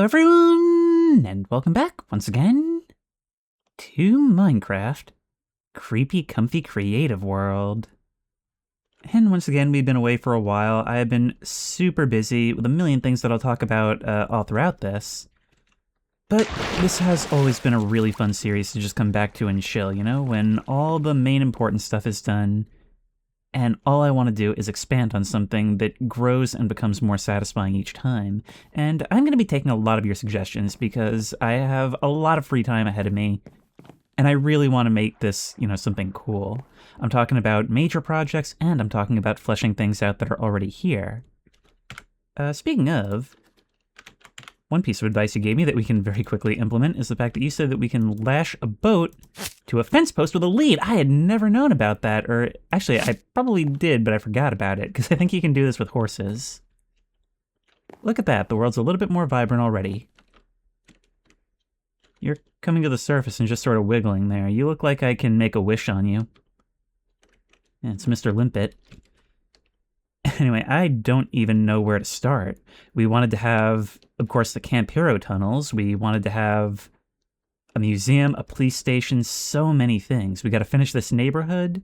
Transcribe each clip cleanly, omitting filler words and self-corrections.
everyone, and welcome back once again to Minecraft Creepy Comfy Creative World. And once again, we've been away for a while. I have been super busy with a million things that I'll talk about all throughout this. But this has always been a really fun series to just come back to and chill, you know, when all the main important stuff is done. And all I want to do is expand on something that grows and becomes more satisfying each time. And I'm going to be taking a lot of your suggestions because I have a lot of free time ahead of me. And I really want to make this, you know, something cool. I'm talking about major projects and I'm talking about fleshing things out that are already here. Speaking of, one piece of advice you gave me that we can very quickly implement is the fact that you said that we can lash a boat to a fence post with a lead. I had never known about that, or actually I probably did, but I forgot about it, because I think you can do this with horses. Look at that, the world's a little bit more vibrant already. You're coming to the surface and just sort of wiggling there. You look like I can make a wish on you. Yeah, it's Mr. Limpet. Anyway, I don't even know where to start. We wanted to have, of course, the Camp Hero tunnels. We wanted to have a museum, a police station, so many things. We got to finish this neighborhood.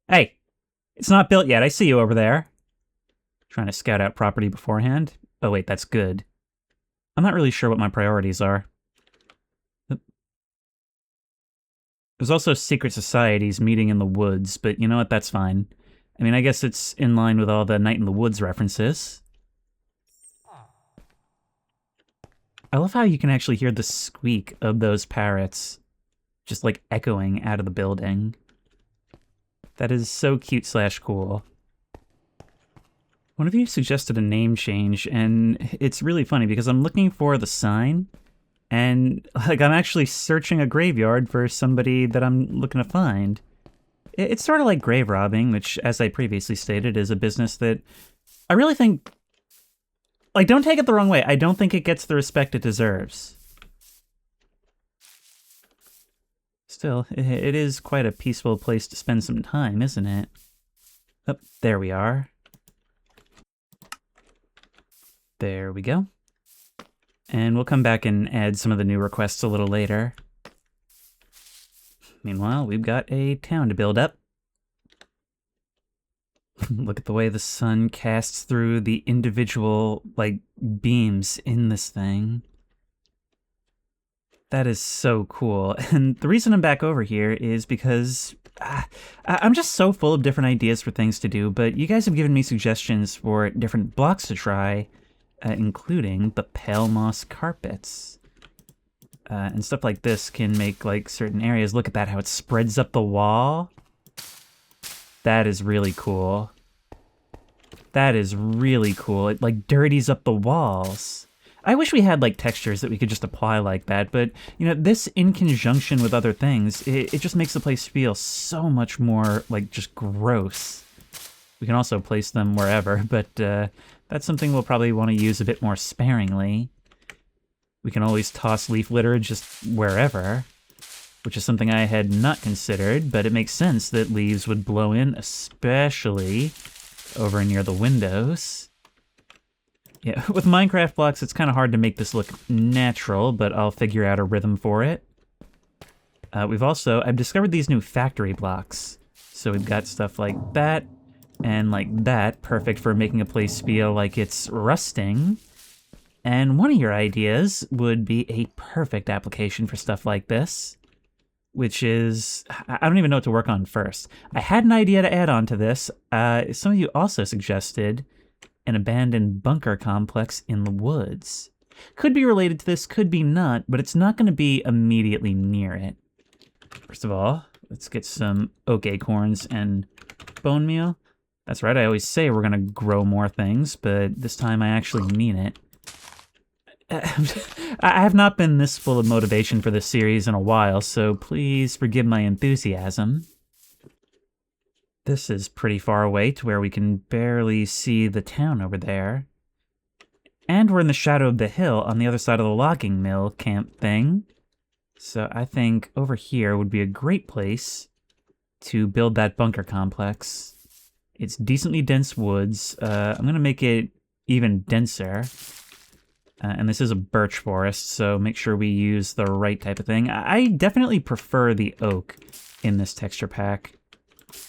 Hey, it's not built yet. I see you over there. Trying to scout out property beforehand. Oh, wait, that's good. I'm not really sure what my priorities are. There's also secret societies meeting in the woods, but you know what? That's fine. I mean, I guess it's in line with all the Night in the Woods references. I love how you can actually hear the squeak of those parrots just like echoing out of the building. That is so cute/cool. One of you suggested a name change, and it's really funny because I'm looking for the sign, and like I'm actually searching a graveyard for somebody that I'm looking to find. It's sort of like grave robbing, which, as I previously stated, is a business that I really think... Like, don't take it the wrong way. I don't think it gets the respect it deserves. Still, it is quite a peaceful place to spend some time, isn't it? Oh, there we are. There we go. And we'll come back and add some of the new requests a little later. Meanwhile, we've got a town to build up. Look at the way the sun casts through the individual, like, beams in this thing. That is so cool. And the reason I'm back over here is because I'm just so full of different ideas for things to do, but you guys have given me suggestions for different blocks to try, including the pale moss carpets. And stuff like this can make, like, certain areas. Look at that, how it spreads up the wall. That is really cool. That is really cool. It, like, dirties up the walls. I wish we had, like, textures that we could just apply like that, but, you know, this in conjunction with other things, it just makes the place feel so much more, like, just gross. We can also place them wherever, but that's something we'll probably want to use a bit more sparingly. We can always toss leaf litter just wherever, which is something I had not considered, but it makes sense that leaves would blow in, especially over near the windows. Yeah, with Minecraft blocks, it's kind of hard to make this look natural, but I'll figure out a rhythm for it. I've discovered these new factory blocks. So we've got stuff like that, and like that, perfect for making a place feel like it's rusting. And one of your ideas would be a perfect application for stuff like this, which is, I don't even know what to work on first. I had an idea to add on to this. Some of you also suggested an abandoned bunker complex in the woods. Could be related to this, could be not, but it's not going to be immediately near it. First of all, let's get some oak acorns and bone meal. That's right, I always say we're going to grow more things, but this time I actually mean it. I have not been this full of motivation for this series in a while, so please forgive my enthusiasm. This is pretty far away to where we can barely see the town over there. And we're in the shadow of the hill on the other side of the logging mill camp thing. So I think over here would be a great place to build that bunker complex. It's decently dense woods. I'm going to make it even denser. And this is a birch forest, so make sure we use the right type of thing. I definitely prefer the oak in this texture pack,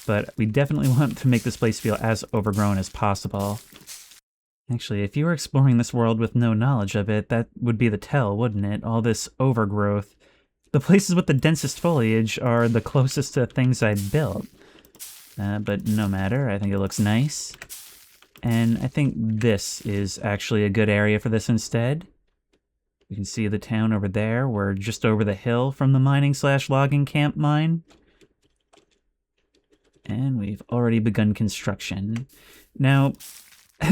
but we definitely want to make this place feel as overgrown as possible. Actually, if you were exploring this world with no knowledge of it, that would be the tell, wouldn't it? All this overgrowth. The places with the densest foliage are the closest to things I'd built. But no matter, I think it looks nice. And I think this is actually a good area for this instead. You can see the town over there. We're just over the hill from the mining/logging camp mine. And we've already begun construction. Now,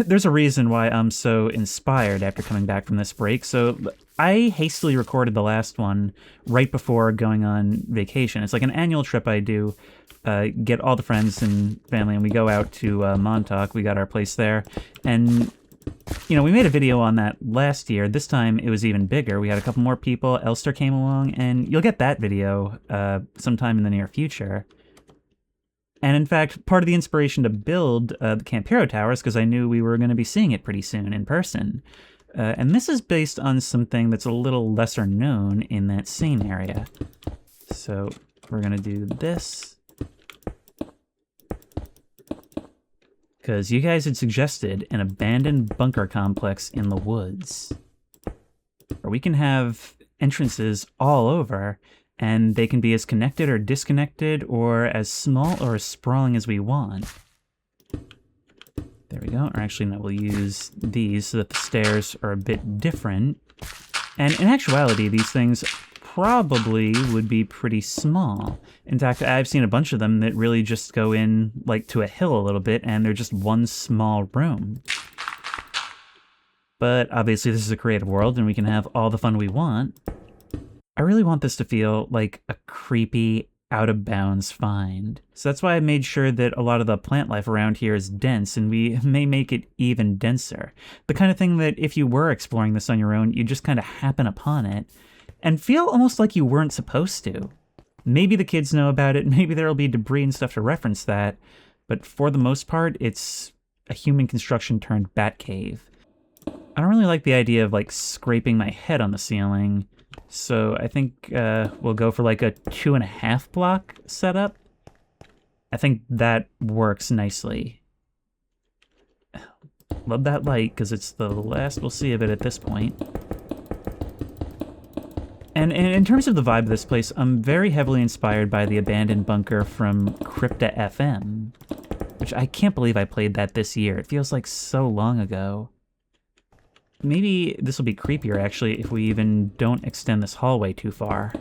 there's a reason why I'm so inspired after coming back from this break. So I hastily recorded the last one right before going on vacation. It's like an annual trip I do. Get all the friends and family, and we go out to Montauk. We got our place there. And, you know, we made a video on that last year. This time it was even bigger. We had a couple more people. Elster came along, and you'll get that video sometime in the near future. And in fact, part of the inspiration to build the Camp Hero Towers, because I knew we were going to be seeing it pretty soon in person. And this is based on something that's a little lesser known in that same area. So we're going to do this. Because you guys had suggested an abandoned bunker complex in the woods. Where we can have entrances all over, and they can be as connected or disconnected, or as small or as sprawling as we want. There we go. Or actually, no, we'll use these so that the stairs are a bit different. And in actuality, these things probably would be pretty small. In fact, I've seen a bunch of them that really just go in, like, to a hill a little bit, and they're just one small room. But obviously, this is a creative world, and we can have all the fun we want. I really want this to feel like a creepy, out-of-bounds find. So that's why I made sure that a lot of the plant life around here is dense, and we may make it even denser. The kind of thing that if you were exploring this on your own, you just kind of happen upon it, and feel almost like you weren't supposed to. Maybe the kids know about it, maybe there'll be debris and stuff to reference that, but for the most part, it's a human construction turned bat cave. I don't really like the idea of, like, scraping my head on the ceiling, so I think we'll go for like a 2.5 block setup. I think that works nicely. Love that light, because it's the last we'll see of it at this point. And in terms of the vibe of this place, I'm very heavily inspired by the abandoned bunker from Crypta FM, which I can't believe I played that this year. It feels like so long ago. Maybe this will be creepier, actually, if we even don't extend this hallway too far.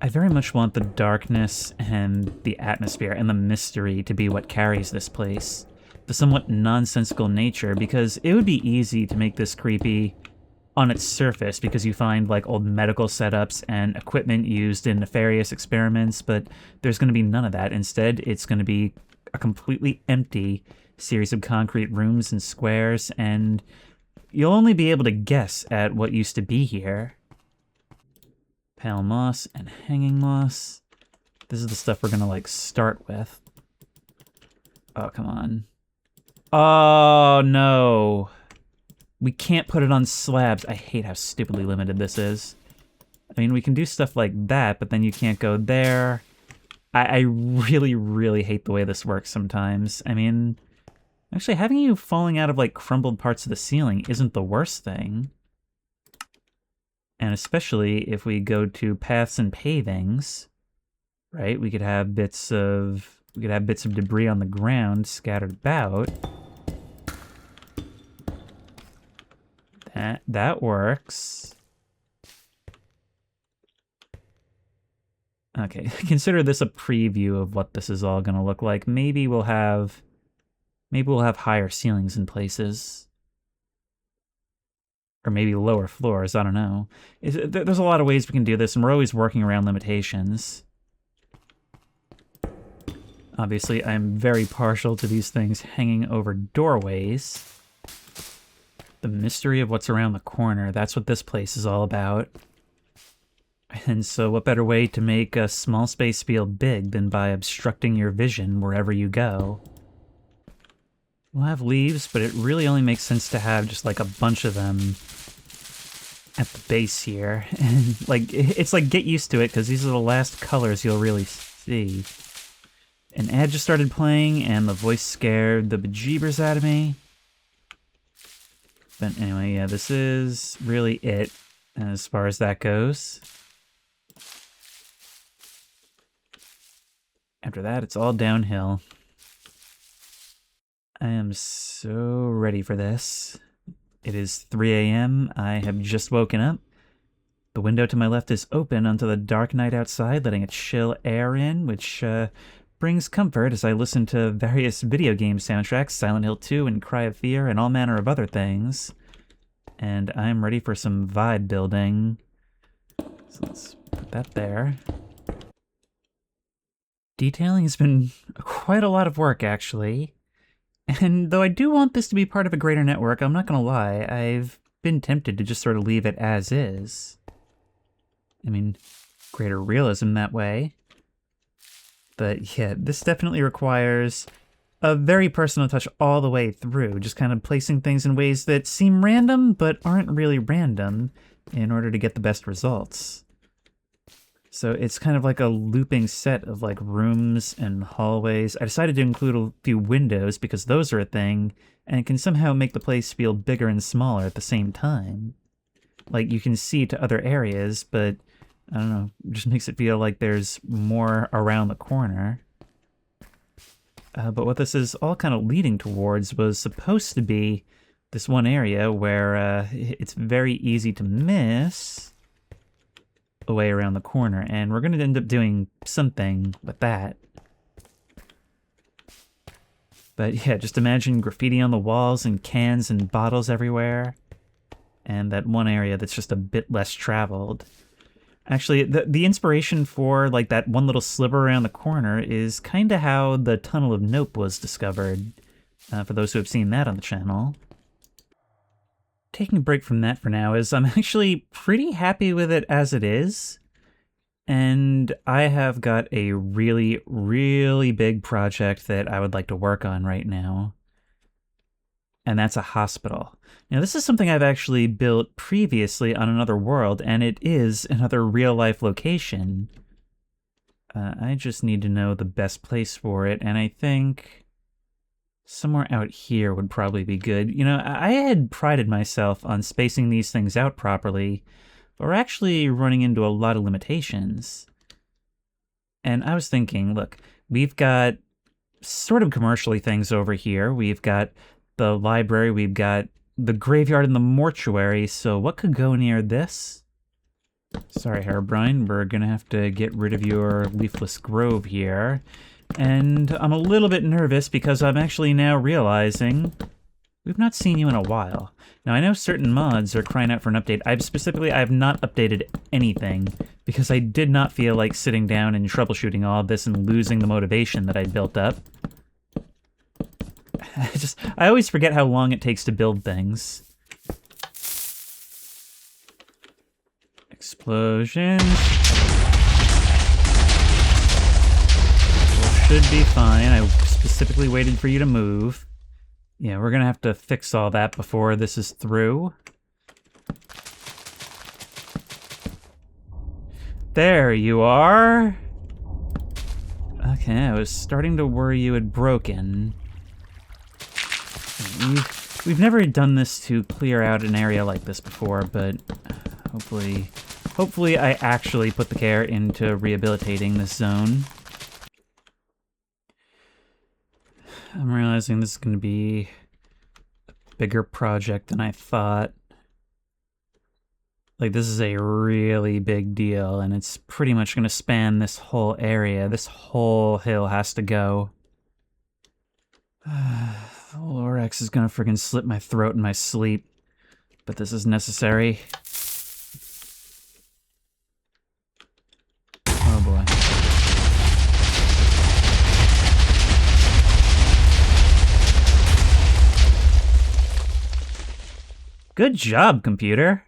I very much want the darkness and the atmosphere and the mystery to be what carries this place. The somewhat nonsensical nature, because it would be easy to make this creepy on its surface, because you find, like, old medical setups and equipment used in nefarious experiments, but there's going to be none of that. Instead, it's going to be a completely empty series of concrete rooms and squares, and you'll only be able to guess at what used to be here. Pale moss and hanging moss. This is the stuff we're gonna, like, start with. Oh, come on. Oh, no. We can't put it on slabs. I hate how stupidly limited this is. I mean, we can do stuff like that, but then you can't go there. I really, really hate the way this works sometimes. I mean, actually, having you falling out of, like, crumbled parts of the ceiling isn't the worst thing. And especially if we go to paths and pavings, right? We could have bits of debris on the ground scattered about. That works. Okay, consider this a preview of what this is all going to look like. Maybe we'll have higher ceilings in places. Or maybe lower floors, I don't know. There's a lot of ways we can do this, and we're always working around limitations. Obviously, I'm very partial to these things hanging over doorways. The mystery of what's around the corner, that's what this place is all about. And so what better way to make a small space feel big than by obstructing your vision wherever you go? We'll have leaves, but it really only makes sense to have just like a bunch of them at the base here. And like, it's like, get used to it, because these are the last colors you'll really see. An ad just started playing, and the voice scared the bejeebers out of me. But anyway, yeah, this is really it as far as that goes. After that, it's all downhill. I am so ready for this. It is 3 a.m. I have just woken up. The window to my left is open onto the dark night outside, letting a chill air in, which brings comfort as I listen to various video game soundtracks, Silent Hill 2 and Cry of Fear, and all manner of other things. And I'm ready for some vibe building. So let's put that there. Detailing has been quite a lot of work, actually. And though I do want this to be part of a greater network, I'm not gonna lie, I've been tempted to just sort of leave it as is. I mean, greater realism that way. But yeah, this definitely requires a very personal touch all the way through, just kind of placing things in ways that seem random, but aren't really random in order to get the best results. So it's kind of like a looping set of like rooms and hallways. I decided to include a few windows because those are a thing, and it can somehow make the place feel bigger and smaller at the same time. Like you can see to other areas, but I don't know, it just makes it feel like there's more around the corner. But what this is all kind of leading towards was supposed to be this one area where it's very easy to miss away around the corner, and we're going to end up doing something with that. But yeah, just imagine graffiti on the walls and cans and bottles everywhere, and that one area that's just a bit less traveled. Actually, the inspiration for like that one little sliver around the corner is kind of how the Tunnel of Nope was discovered, for those who have seen that on the channel. Taking a break from that for now, is I'm actually pretty happy with it as it is. And I have got a really, really big project that I would like to work on right now. And that's a hospital. Now, this is something I've actually built previously on another world, and it is another real-life location. I just need to know the best place for it, and I think somewhere out here would probably be good. You know, I had prided myself on spacing these things out properly, but we're actually running into a lot of limitations. And I was thinking, look, we've got sort of commercially things over here. We've got the library, we've got the graveyard and the mortuary, so what could go near this? Sorry, Herobrine, we're gonna have to get rid of your leafless grove here. And I'm a little bit nervous because I'm actually now realizing we've not seen you in a while. Now, I know certain mods are crying out for an update. I have not updated anything because I did not feel like sitting down and troubleshooting all of this and losing the motivation that I built up. I always forget how long it takes to build things. Explosions. Should be fine. I specifically waited for you to move. Yeah, we're gonna have to fix all that before this is through. There you are! Okay, I was starting to worry you had broken. We've never done this to clear out an area like this before, but hopefully I actually put the care into rehabilitating this zone. I'm realizing this is going to be a bigger project than I thought. Like, this is a really big deal, and it's pretty much going to span this whole area. This whole hill has to go. Lorax is going to friggin' slit my throat in my sleep, but this is necessary. Oh boy. Good job, computer.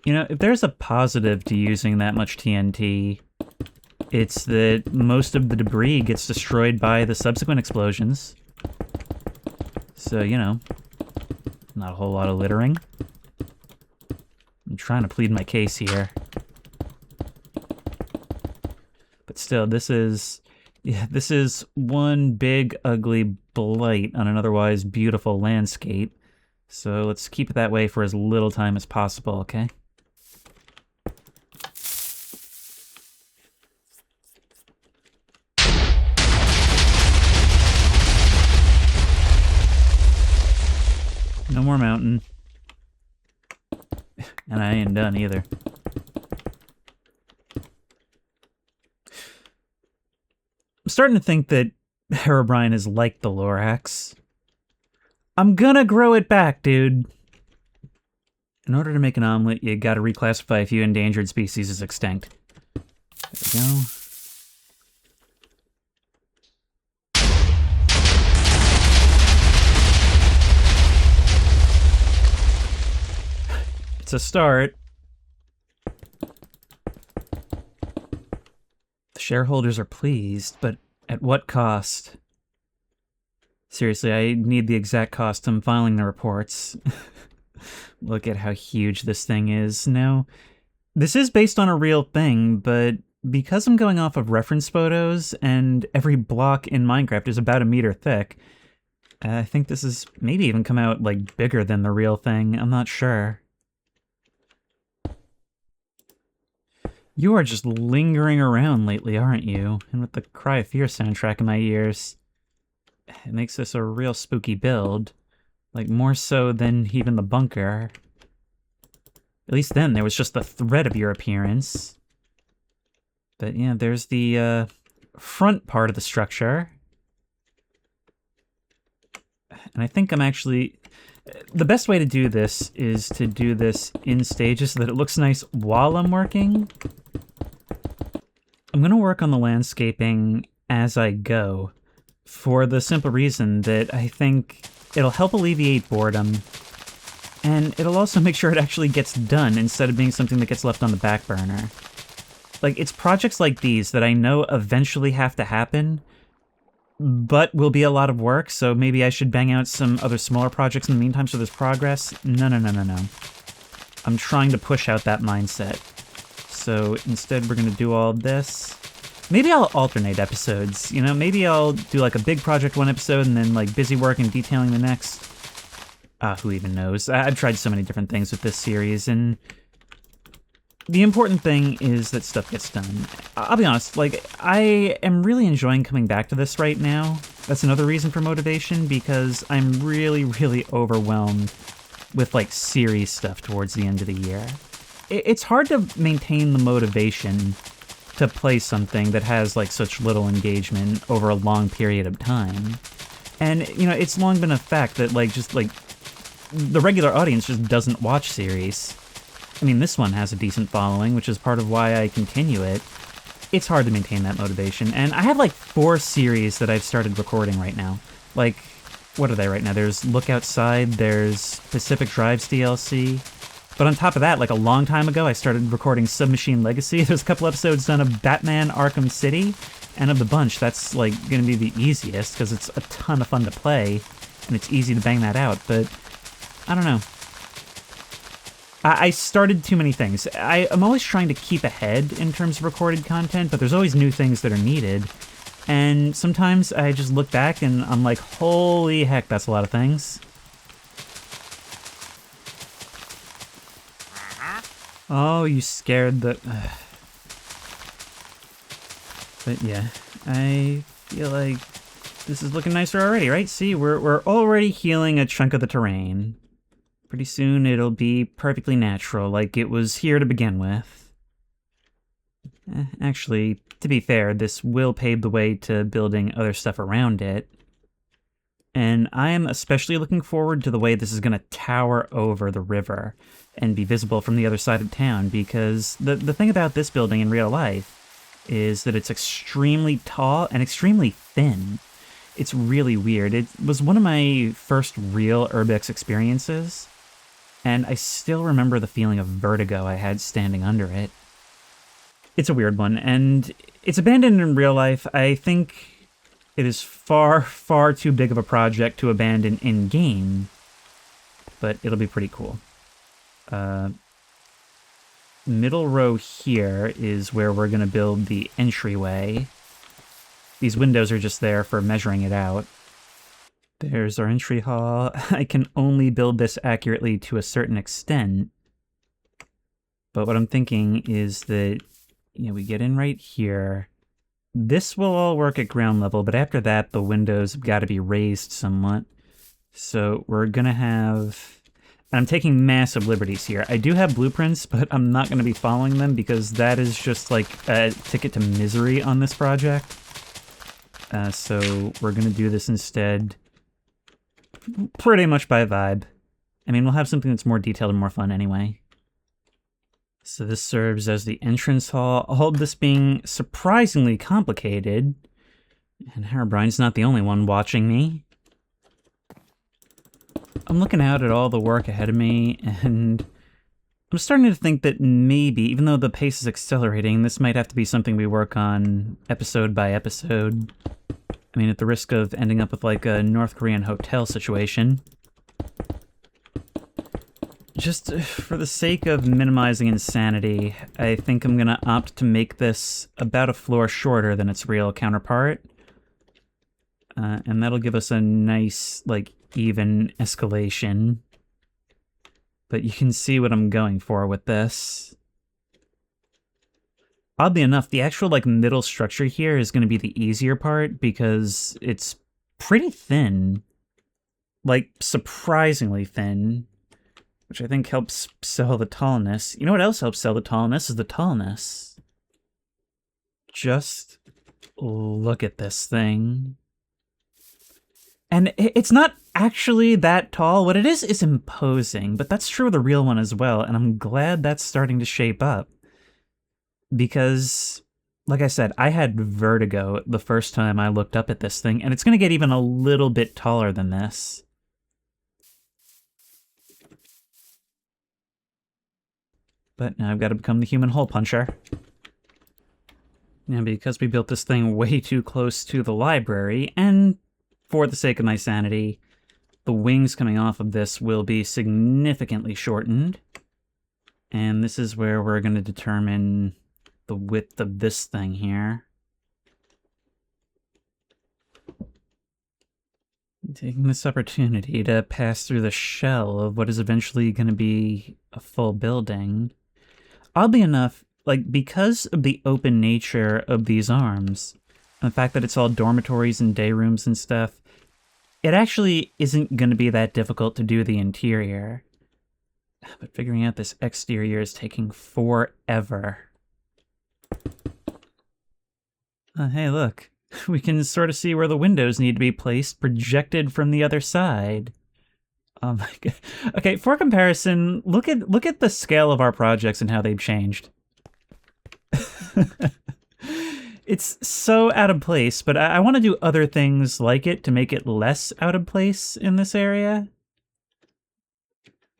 You know, if there's a positive to using that much TNT, it's that most of the debris gets destroyed by the subsequent explosions. So, you know, not a whole lot of littering. I'm trying to plead my case here. But still, this is one big, ugly blight on an otherwise beautiful landscape. So let's keep it that way for as little time as possible, okay? No more mountain. And I ain't done either. I'm starting to think that Herobrine is like the Lorax. I'm gonna grow it back, dude. In order to make an omelet, you gotta reclassify a few endangered species as extinct. There we go. It's a start. The shareholders are pleased, but at what cost? Seriously, I need the exact cost. I'm filing the reports. Look at how huge this thing is. Now, this is based on a real thing, but because I'm going off of reference photos and every block in Minecraft is about 1 meter thick, I think this is maybe even come out, like, bigger than the real thing. I'm not sure. You are just lingering around lately, aren't you? And with the Cry of Fear soundtrack in my ears, it makes this a real spooky build. Like, more so than even the bunker. At least then, there was just the threat of your appearance. But yeah, there's the front part of the structure. And I think I'm actually... The best way to do this is to do this in stages so that it looks nice while I'm working. I'm going to work on the landscaping as I go, for the simple reason that I think it'll help alleviate boredom, and it'll also make sure it actually gets done instead of being something that gets left on the back burner. Like, it's projects like these that I know eventually have to happen, but will be a lot of work, so maybe I should bang out some other smaller projects in the meantime so there's progress. No. I'm trying to push out that mindset. So instead we're going to do all this. Maybe I'll alternate episodes, you know? Maybe I'll do like a big project one episode and then like busy work and detailing the next. Who even knows? I've tried so many different things with this series, and the important thing is that stuff gets done. I'll be honest, like, I am really enjoying coming back to this right now. That's another reason for motivation, because I'm really, really overwhelmed with, like, series stuff towards the end of the year. It's hard to maintain the motivation to play something that has, like, such little engagement over a long period of time. And, you know, it's long been a fact that, like, just, like, the regular audience just doesn't watch series. I mean, this one has a decent following, which is part of why I continue it. It's hard to maintain that motivation, and I have like 4 series that I've started recording right now. Like, what are they right now? There's Look Outside, there's Pacific Drives DLC, but on top of that, like a long time ago, I started recording Submachine Legacy. There's a couple episodes done of Batman Arkham City, and of the bunch, that's like gonna be the easiest, because it's a ton of fun to play, and it's easy to bang that out, but I don't know. I started too many things. I'm always trying to keep ahead in terms of recorded content, but there's always new things that are needed. And sometimes I just look back and I'm like, holy heck, that's a lot of things. Oh, you scared the... But yeah, I feel like this is looking nicer already, right? See, we're already healing a chunk of the terrain. Pretty soon it'll be perfectly natural, like it was here to begin with. Actually, to be fair, this will pave the way to building other stuff around it. And I am especially looking forward to the way this is going to tower over the river and be visible from the other side of town, because the thing about this building in real life is that it's extremely tall and extremely thin. It's really weird. It was one of my first real Urbex experiences, and I still remember the feeling of vertigo I had standing under it. It's a weird one, and it's abandoned in real life. I think It is far, far too big of a project to abandon in-game, but it'll be pretty cool. Middle row here is where we're going to build the entryway. These windows are just there for measuring it out. There's our entry hall. I can only build this accurately to a certain extent. But what I'm thinking is that, we get in right here. This will all work at ground level, but after that, the windows have got to be raised somewhat. So we're going to have... And I'm taking massive liberties here. I do have blueprints, but I'm not going to be following them because that is just like a ticket to misery on this project. So we're going to do this instead pretty much by vibe. I mean, we'll have something that's more detailed and more fun anyway. So this serves as the entrance hall, all of this being surprisingly complicated. And Herobrine's not the only one watching me. I'm looking out at all the work ahead of me, and I'm starting to think that maybe, even though the pace is accelerating, this might have to be something we work on episode by episode. I mean, at the risk of ending up with like a North Korean hotel situation. Just for the sake of minimizing insanity, I think I'm gonna opt to make this about a floor shorter than its real counterpart. And that'll give us a nice, like, even escalation. But you can see what I'm going for with this. Oddly enough, the actual, like, middle structure here is going to be the easier part because it's pretty thin. Like, surprisingly thin. Which I think helps sell the tallness. You know what else helps sell the tallness is the tallness. Just look at this thing. And it's not actually that tall. What it is imposing, but that's true of the real one as well, and I'm glad that's starting to shape up. Because, like I said, I had vertigo the first time I looked up at this thing, and it's going to get even a little bit taller than this. But now I've got to become the human hole puncher. And because we built this thing way too close to the library, and for the sake of my sanity, the wings coming off of this will be significantly shortened. And this is where we're going to determine the width of this thing here. Taking this opportunity to pass through the shell of what is eventually going to be a full building. Oddly enough, like, because of the open nature of these arms, and the fact that it's all dormitories and day rooms and stuff, it actually isn't going to be that difficult to do the interior. But figuring out this exterior is taking forever. Hey, look. We can sort of see where the windows need to be placed, projected from the other side. Oh my god. Okay, for comparison, look at the scale of our projects and how they've changed. It's so out of place, but I want to do other things like it to make it less out of place in this area.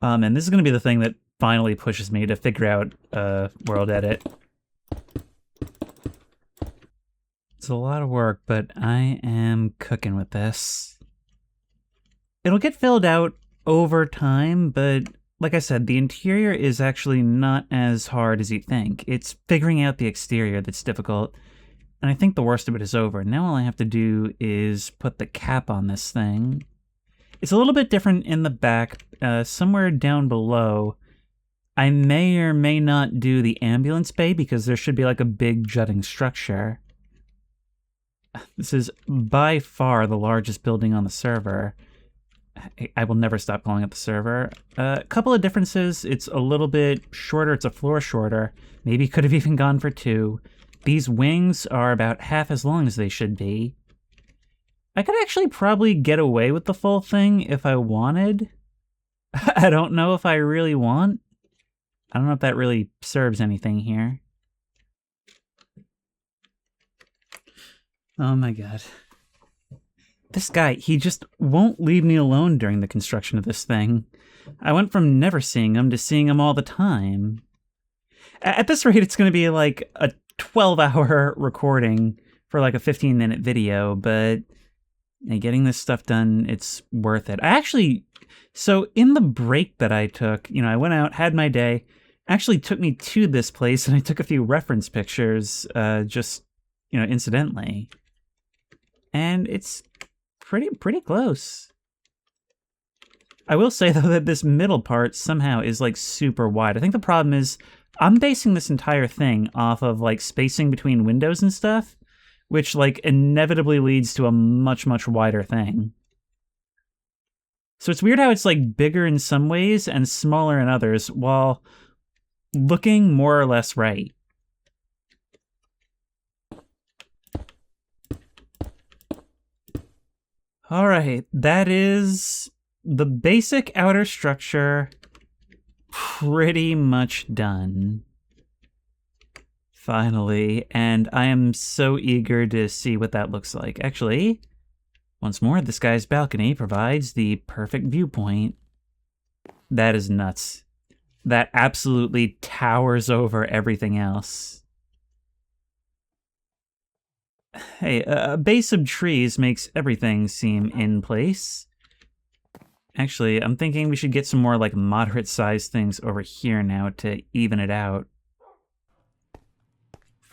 And this is going to be the thing that finally pushes me to figure out world edit. It's a lot of work, but I am cooking with this. It'll get filled out over time, but like I said, the interior is actually not as hard as you think. It's figuring out the exterior that's difficult, and I think the worst of it is over. Now all I have to do is put the cap on this thing. It's a little bit different in the back, somewhere down below. I may or may not do the ambulance bay because there should be like a big jutting structure. This is by far the largest building on the server. I will never stop calling it the server. A couple of differences. It's a little bit shorter. It's a floor shorter. Maybe could have even gone for 2. These wings are about half as long as they should be. I could actually probably get away with the full thing if I wanted. I don't know if I really want. I don't know if that really serves anything here. Oh my god. This guy, he just won't leave me alone during the construction of this thing. I went from never seeing him to seeing him all the time. At this rate, it's going to be like a 12-hour recording for like a 15-minute video, but getting this stuff done, it's worth it. So in the break that I took, I went out, had my day, actually took me to this place, and I took a few reference pictures, just, incidentally. And it's pretty close. I will say, though, that this middle part somehow is, like, super wide. I think the problem is I'm basing this entire thing off of, like, spacing between windows and stuff, which, like, inevitably leads to a much, much wider thing. So it's weird how it's, like, bigger in some ways and smaller in others, while looking more or less right. All right, that is the basic outer structure pretty much done. Finally, and I am so eager to see what that looks like. Actually, once more, this guy's balcony provides the perfect viewpoint. That is nuts. That absolutely towers over everything else. Hey, a base of trees makes everything seem in place. Actually, I'm thinking we should get some more, like, moderate-sized things over here now to even it out.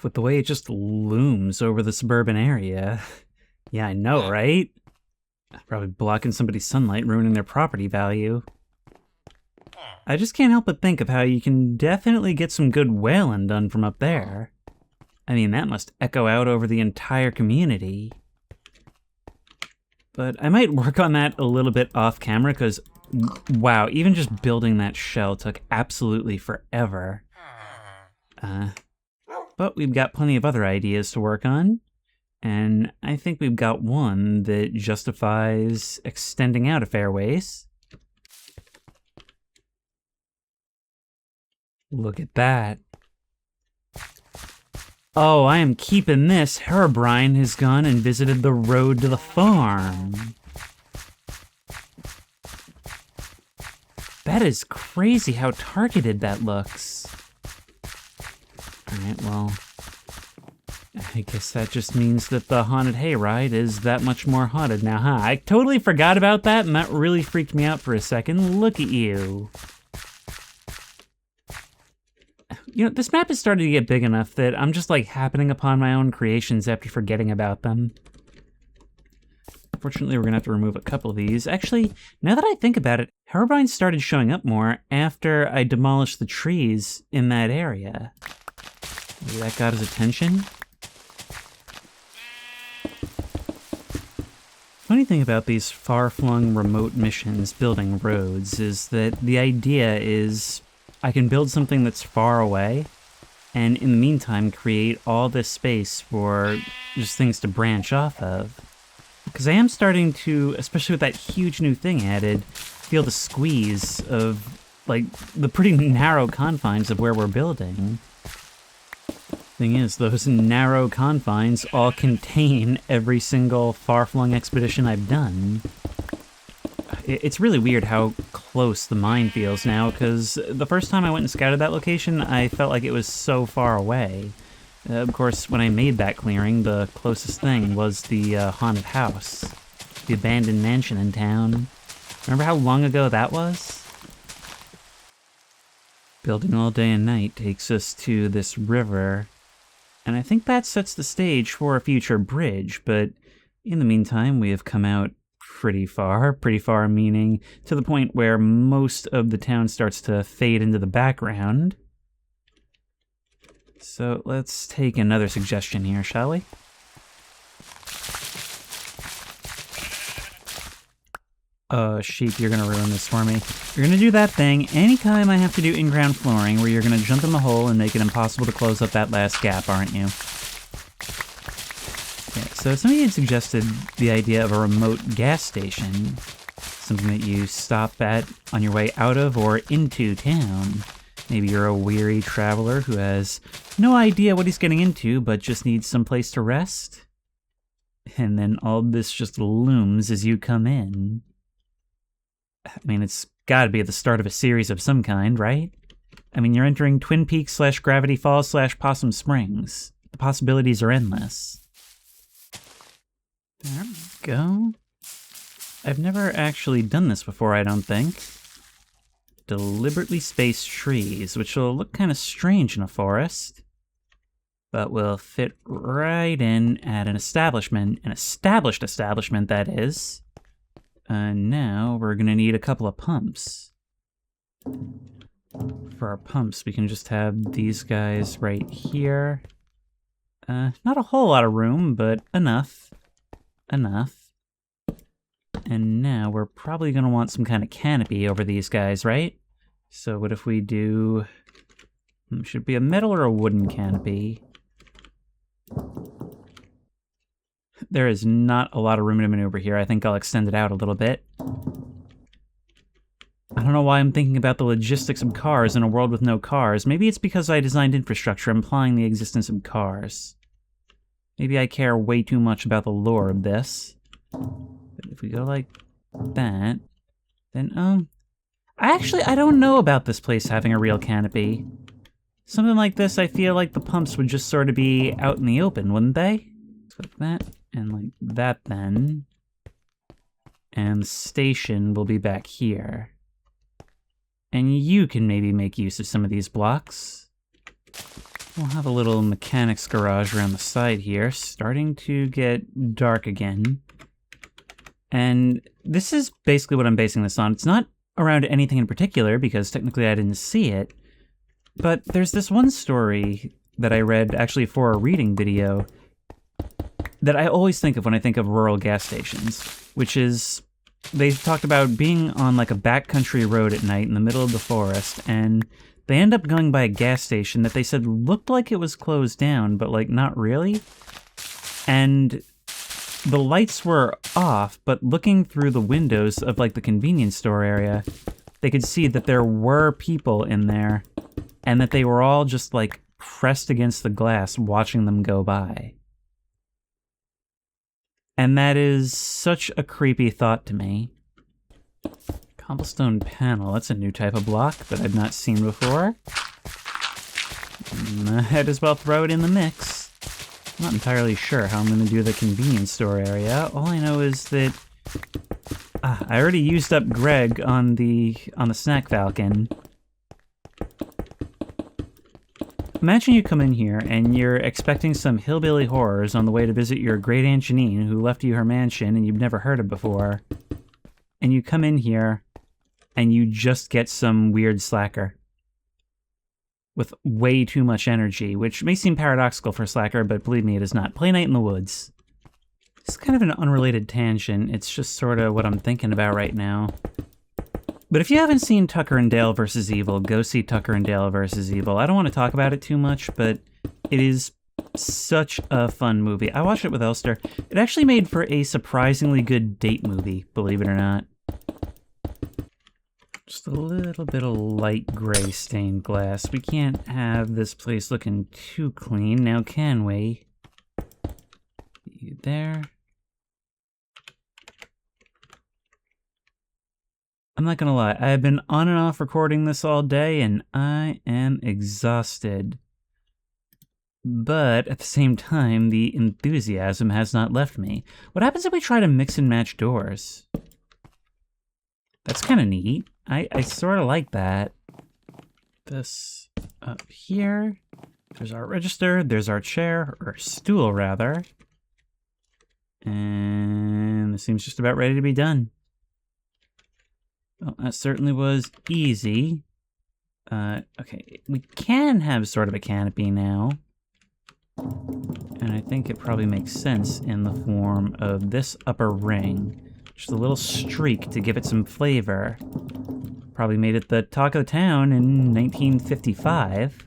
With the way it just looms over the suburban area. Yeah, I know, right? Probably blocking somebody's sunlight, ruining their property value. I just can't help but think of how you can definitely get some good whaling done from up there. I mean, that must echo out over the entire community. But I might work on that a little bit off camera, because, wow, even just building that shell took absolutely forever. But we've got plenty of other ideas to work on, and I think we've got one that justifies extending out a fair ways. Look at that. Oh, I am keeping this. Herobrine has gone and visited the road to the farm. That is crazy how targeted that looks. Alright, well, I guess that just means that the haunted hayride is that much more haunted now, huh? I totally forgot about that, and that really freaked me out for a second. Look at you. This map is starting to get big enough that I'm just, like, happening upon my own creations after forgetting about them. Fortunately, we're gonna have to remove a couple of these. Actually, now that I think about it, Herobrine started showing up more after I demolished the trees in that area. Maybe that got his attention? Funny thing about these far-flung remote missions building roads is that the idea is I can build something that's far away, and in the meantime create all this space for just things to branch off of. Because I am starting to, especially with that huge new thing added, feel the squeeze of, like, the pretty narrow confines of where we're building. Thing is, those narrow confines all contain every single far-flung expedition I've done. It's really weird how close the mine feels now, because the first time I went and scouted that location, I felt like it was so far away. Of course, when I made that clearing, the closest thing was the haunted house, the abandoned mansion in town. Remember how long ago that was? Building all day and night takes us to this river, and I think that sets the stage for a future bridge, but in the meantime, we have come out pretty far meaning to the point where most of the town starts to fade into the background. So let's take another suggestion here, shall we? Oh, sheep, you're gonna ruin this for me. You're gonna do that thing anytime I have to do in-ground flooring where you're gonna jump in the hole and make it impossible to close up that last gap, aren't you? Yeah, so somebody had suggested the idea of a remote gas station, something that you stop at on your way out of or into town. Maybe you're a weary traveler who has no idea what he's getting into, but just needs some place to rest. And then all this just looms as you come in. I mean, it's gotta be at the start of a series of some kind, right? I mean, you're entering Twin Peaks / Gravity Falls / Possum Springs. The possibilities are endless. There we go. I've never actually done this before, I don't think. Deliberately spaced trees, which will look kind of strange in a forest, but will fit right in at an establishment, an established establishment, that is. Now we're gonna need a couple of pumps. For our pumps, we can just have these guys right here. Not a whole lot of room, but enough. Enough. And now we're probably gonna want some kind of canopy over these guys, right? So what if we do... should it be a metal or a wooden canopy? There is not a lot of room to maneuver here. I think I'll extend it out a little bit. I don't know why I'm thinking about the logistics of cars in a world with no cars. Maybe it's because I designed infrastructure implying the existence of cars. Maybe I care way too much about the lore of this. But if we go like that, then, I don't know about this place having a real canopy. Something like this, I feel like the pumps would just sort of be out in the open, wouldn't they? Like that, and like that then. And the station will be back here. And you can maybe make use of some of these blocks. We'll have a little mechanics garage around the side here, starting to get dark again. And this is basically what I'm basing this on. It's not around anything in particular, because technically I didn't see it. But there's this one story that I read, actually for a reading video, that I always think of when I think of rural gas stations, which is, they talked about being on like a backcountry road at night in the middle of the forest, and they end up going by a gas station that they said looked like it was closed down, but like not really. And the lights were off, but looking through the windows of like the convenience store area, they could see that there were people in there, and that they were all just like pressed against the glass watching them go by. And that is such a creepy thought to me. Cobblestone panel, that's a new type of block that I've not seen before. Might as well throw it in the mix. I'm not entirely sure how I'm going to do the convenience store area. All I know is that I already used up Greg on the snack falcon. Imagine you come in here and you're expecting some hillbilly horrors on the way to visit your great Aunt Janine who left you her mansion and you've never heard of before. And you come in here and you just get some weird slacker with way too much energy, which may seem paradoxical for slacker, but believe me, it is not. Play Night in the Woods. It's kind of an unrelated tangent. It's just sort of what I'm thinking about right now. But if you haven't seen Tucker and Dale vs. Evil, go see Tucker and Dale vs. Evil. I don't want to talk about it too much, but it is such a fun movie. I watched it with Elster. It actually made for a surprisingly good date movie, believe it or not. Just a little bit of light gray stained glass. We can't have this place looking too clean, now can we? You there? I'm not gonna lie, I have been on and off recording this all day, and I am exhausted. But at the same time, the enthusiasm has not left me. What happens if we try to mix and match doors? That's kind of neat. I sort of like that. This up here. There's our register, there's our chair, or stool rather. And this seems just about ready to be done. Well, that certainly was easy. Okay, we can have sort of a canopy now. And I think it probably makes sense in the form of this upper ring. Just a little streak to give it some flavor. Probably made it the talk of the town in 1955.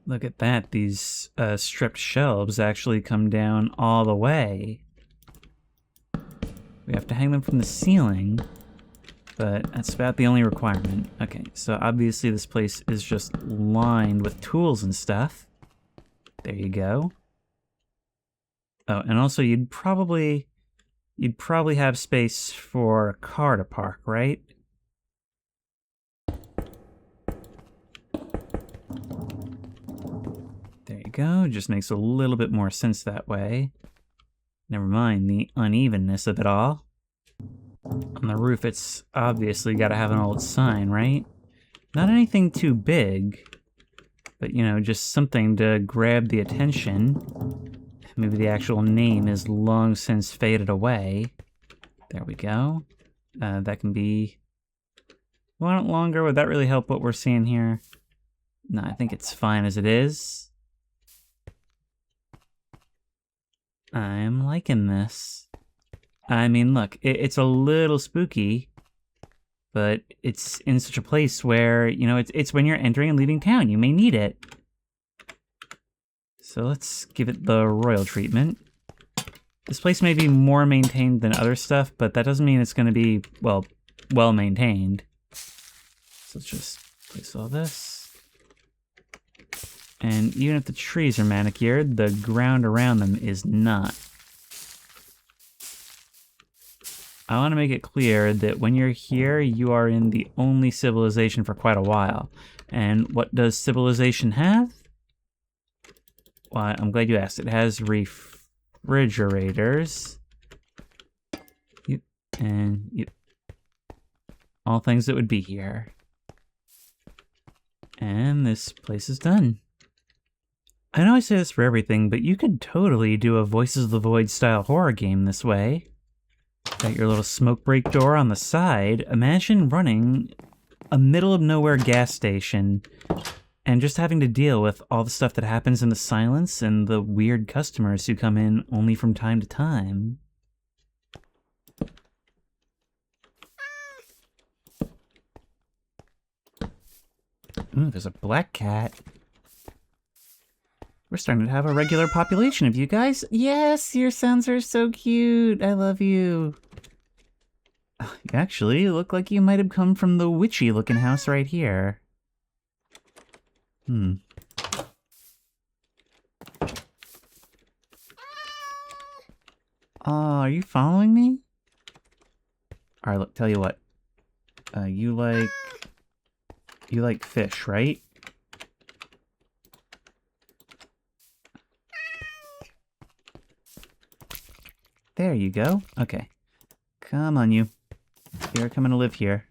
Look at that, these stripped shelves actually come down all the way. We have to hang them from the ceiling, but that's about the only requirement. Okay, so obviously this place is just lined with tools and stuff. There you go. Oh, and also you'd probably have space for a car to park, right? There you go. Just makes a little bit more sense that way. Never mind the unevenness of it all. On the roof, it's obviously got to have an old sign, right? Not anything too big, but, you know, just something to grab the attention. Maybe the actual name is long since faded away. There we go. That can be... Want it longer? Would that really help what we're seeing here? No, I think it's fine as it is. I'm liking this. I mean, look, it's a little spooky, but it's in such a place where, you know, it's when you're entering and leaving town. You may need it. So let's give it the royal treatment. This place may be more maintained than other stuff, but that doesn't mean it's going to be, well maintained. So let's just place all this. And even if the trees are manicured, the ground around them is not. I want to make it clear that when you're here, you are in the only civilization for quite a while. And what does civilization have? Well, I'm glad you asked. It has refrigerators. Yep. And yep. All things that would be here. And this place is done. I know I say this for everything, but you could totally do a Voices of the Void style horror game this way. Got your little smoke break door on the side. Imagine running a middle of nowhere gas station and just having to deal with all the stuff that happens in the silence and the weird customers who come in only from time to time. Ooh, there's a black cat. We're starting to have a regular population of you guys. Yes, your sounds are so cute. I love you. You actually look like you might have come from the witchy-looking house right here. Oh, are you following me? Alright, look, tell you what. You like fish, right? There you go. Okay. Come on, you. You're coming to live here.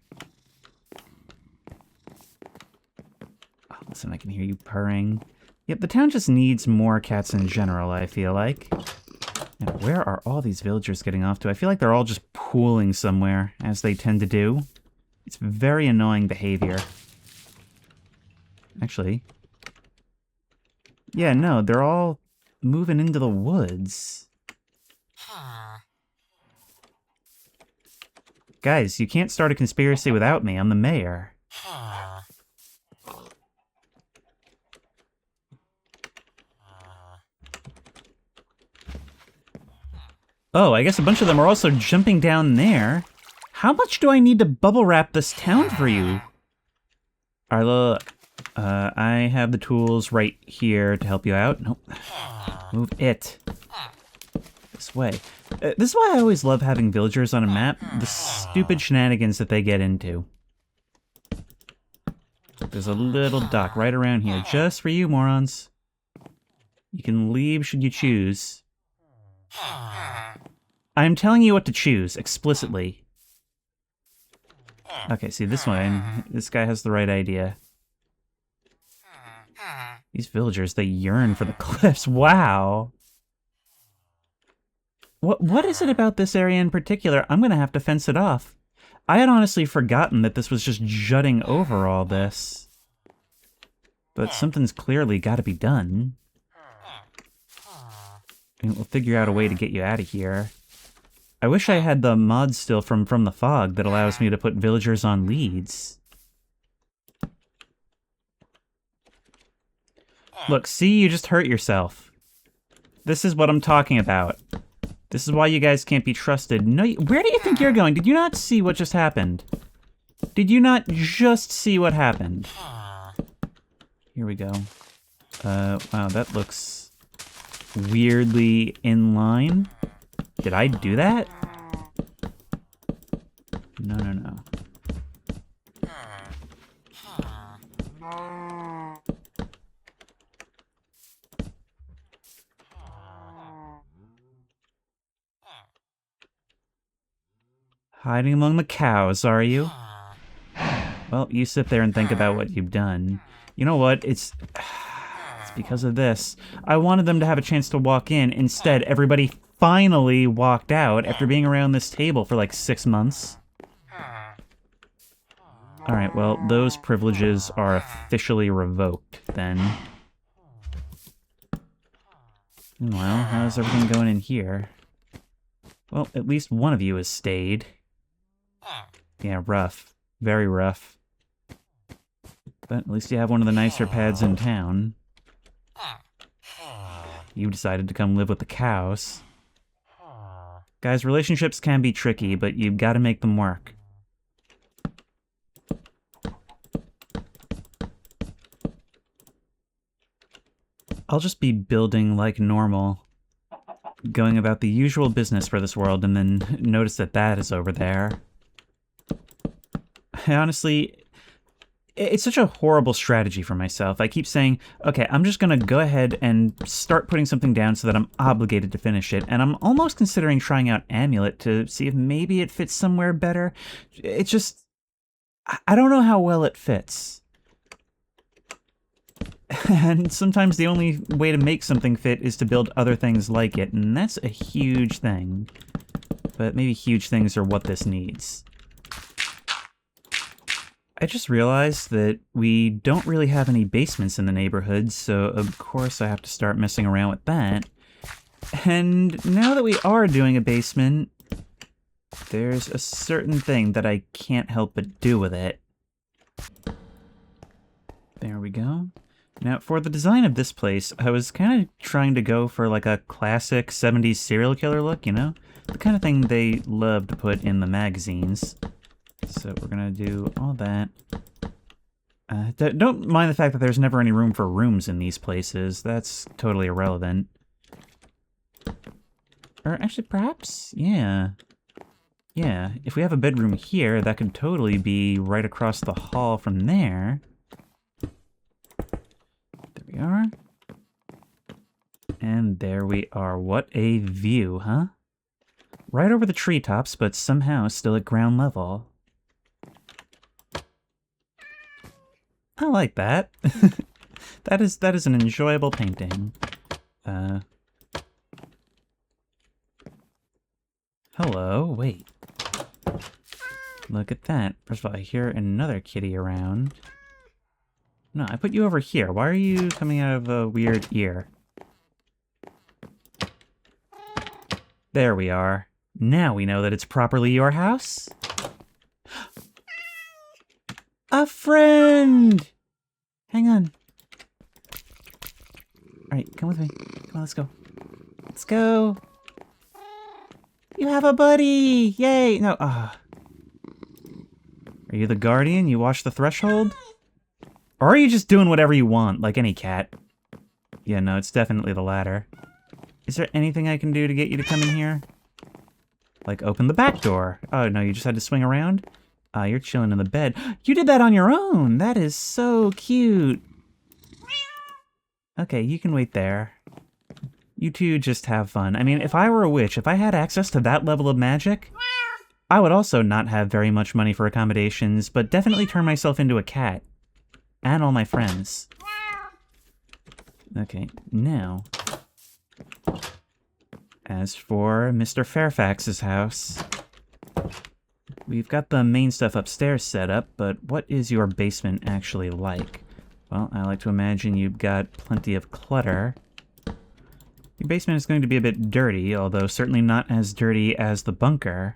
Oh, listen, I can hear you purring. Yep, the town just needs more cats in general, I feel like. And where are all these villagers getting off to? I feel like they're all just pooling somewhere, as they tend to do. It's very annoying behavior. Actually. Yeah, no, they're all moving into the woods. Guys, you can't start a conspiracy without me. I'm the mayor. Oh, I guess a bunch of them are also jumping down there. How much do I need to bubble wrap this town for you? Arla, I have the tools right here to help you out. Nope. Move it. This way. This is why I always love having villagers on a map. The stupid shenanigans that they get into. There's a little dock right around here, just for you morons. You can leave should you choose. I'm telling you what to choose, explicitly. Okay, see, this one, this guy has the right idea. These villagers, they yearn for the cliffs. Wow. What is it about this area in particular? I'm gonna have to fence it off. I had honestly forgotten that this was just jutting over all this. But something's clearly gotta be done. And we'll figure out a way to get you out of here. I wish I had the mod still from the fog that allows me to put villagers on leads. Look, see, you just hurt yourself. This is what I'm talking about. This is why you guys can't be trusted. No, where do you think you're going? Did you not see what just happened? Did you not just see what happened? Here we go. Wow, that looks weirdly in line. Did I do that? No, no, no. Hiding among the cows, are you? Well, you sit there and think about what you've done. You know what? It's because of this. I wanted them to have a chance to walk in. Instead, everybody finally walked out after being around this table for like 6 months. Alright, well, those privileges are officially revoked, then. Well, how's everything going in here? Well, at least one of you has stayed. Yeah, rough. Very rough. But at least you have one of the nicer pads in town. You decided to come live with the cows. Guys, relationships can be tricky, but you've got to make them work. I'll just be building like normal, going about the usual business for this world, and then notice that that is over there. Honestly, it's such a horrible strategy for myself. I keep saying, okay, I'm just gonna go ahead and start putting something down so that I'm obligated to finish it, and I'm almost considering trying out Amulet to see if maybe it fits somewhere better. It's just, I don't know how well it fits. And sometimes the only way to make something fit is to build other things like it, and that's a huge thing. But maybe huge things are what this needs. I just realized that we don't really have any basements in the neighborhood, so of course I have to start messing around with that. And now that we are doing a basement, there's a certain thing that I can't help but do with it. There we go. Now, for the design of this place, I was kind of trying to go for like a classic 70s serial killer look, you know? The kind of thing they love to put in the magazines. So we're gonna do all that. Don't mind the fact that there's never any room for rooms in these places. That's totally irrelevant. Or actually, perhaps? Yeah. Yeah, if we have a bedroom here, that could totally be right across the hall from there. There we are. And there we are. What a view, huh? Right over the treetops, but somehow still at ground level. I like that. That is an enjoyable painting. Hello, wait. Look at that. First of all, I hear another kitty around. No, I put you over here. Why are you coming out of a weird ear? There we are. Now we know that it's properly your house. A friend! Hang on. Alright, come with me. Come on, let's go. Let's go! You have a buddy! Yay! No, Are you the guardian? You watch the threshold? Or are you just doing whatever you want, like any cat? Yeah, no, it's definitely the latter. Is there anything I can do to get you to come in here? Like open the back door. Oh, no, you just had to swing around? You're chilling in the bed. You did that on your own! That is so cute! Okay, you can wait there. You two just have fun. I mean, if I were a witch, if I had access to that level of magic, I would also not have very much money for accommodations, but definitely turn myself into a cat. And all my friends. Okay, now... as for Mr. Fairfax's house... we've got the main stuff upstairs set up, but what is your basement actually like? Well, I like to imagine you've got plenty of clutter. Your basement is going to be a bit dirty, although certainly not as dirty as the bunker.